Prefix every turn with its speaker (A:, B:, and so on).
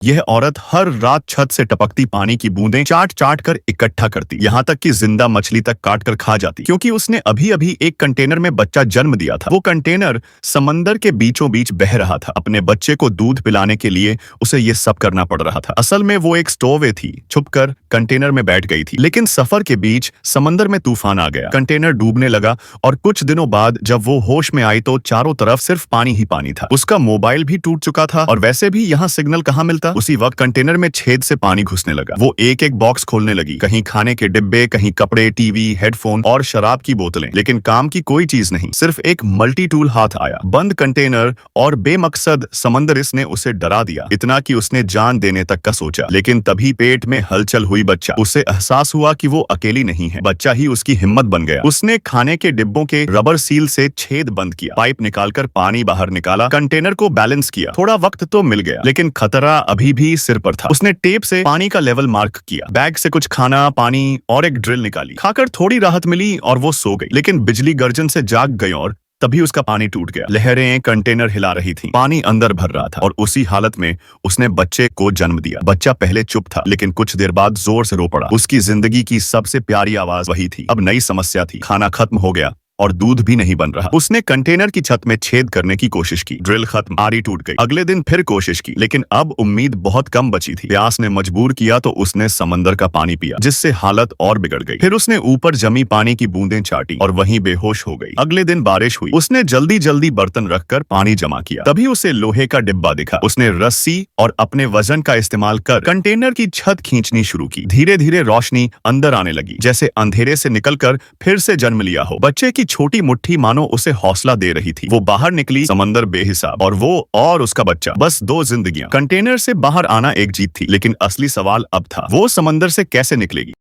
A: यह औरत हर रात छत से टपकती पानी की बूंदें चाट चाट कर इकट्ठा करती, यहाँ तक कि जिंदा मछली तक काट कर खा जाती, क्योंकि उसने अभी अभी एक कंटेनर में बच्चा जन्म दिया था। वो कंटेनर समंदर के बीचों बीच बह रहा था। अपने बच्चे को दूध पिलाने के लिए उसे ये सब करना पड़ रहा था। असल में वो एक स्टोवे थी, छुपकर कंटेनर में बैठ गई थी। लेकिन सफर के बीच समंदर में तूफान आ गया, कंटेनर डूबने लगा और कुछ दिनों बाद जब वो होश में आई तो चारों तरफ सिर्फ पानी ही पानी था। उसका मोबाइल भी टूट चुका था और वैसे भी यहाँ सिग्नल कहाँ मिलता। उसी वक्त कंटेनर में छेद से पानी घुसने लगा। वो एक एक बॉक्स खोलने लगी, कहीं खाने के डिब्बे, कहीं कपड़े, टीवी, हेडफोन और शराब की बोतलें। लेकिन काम की कोई चीज नहीं, सिर्फ एक मल्टी टूल हाथ आया। बंद कंटेनर और बेमकसद समंदर इसने उसे डरा दिया, इतना कि उसने जान देने तक का सोचा। लेकिन तभी पेट में हलचल हुई। बच्चा, उसे एहसास हुआ कि वो अकेली नहीं है, बच्चा ही उसकी हिम्मत बन गया। उसने खाने के डिब्बों के रबर सील से छेद बंद किया, पाइप निकालकर पानी बाहर निकाला, कंटेनर को बैलेंस किया। थोड़ा वक्त तो मिल गया, लेकिन खतरा अभी भी सिर पर था। उसने टेप से पानी का लेवल मार्क किया, बैग से कुछ खाना, पानी और एक ड्रिल निकाली। खाकर थोड़ी राहत मिली और वो सो गई। लेकिन बिजली गर्जन से जाग गई और तभी उसका पानी टूट गया। लहरें कंटेनर हिला रही थीं, पानी अंदर भर रहा था और उसी हालत में उसने बच्चे को जन्म दिया। बच्चा पहले चुप था, लेकिन कुछ देर बाद जोर से रो पड़ा। उसकी जिंदगी की सबसे प्यारी आवाज वही थी। अब नई समस्या थी, खाना खत्म हो गया और दूध भी नहीं बन रहा। उसने कंटेनर की छत में छेद करने की कोशिश की, ड्रिल खत्म, आरी टूट गई। अगले दिन फिर कोशिश की, लेकिन अब उम्मीद बहुत कम बची थी। प्यास ने मजबूर किया तो उसने समंदर का पानी पिया, जिससे हालत और बिगड़ गई। फिर उसने ऊपर जमी पानी की बूंदें चाटी और वहीं बेहोश हो गई। अगले दिन बारिश हुई, उसने जल्दी जल्दी बर्तन रखकर पानी जमा किया। तभी उसे लोहे का डिब्बा दिखा। उसने रस्सी और अपने वजन का इस्तेमाल कर कंटेनर की छत खींचनी शुरू की। धीरे धीरे रोशनी अंदर आने लगी, जैसे अंधेरे से निकलकर फिर से जन्म लिया हो। बच्चे की छोटी मुट्ठी मानो उसे हौसला दे रही थी। वो बाहर निकली, समंदर बेहिसाब और वो और उसका बच्चा, बस दो जिंदगियां। कंटेनर से बाहर आना एक जीत थी, लेकिन असली सवाल अब था, वो समंदर से कैसे निकलेगी।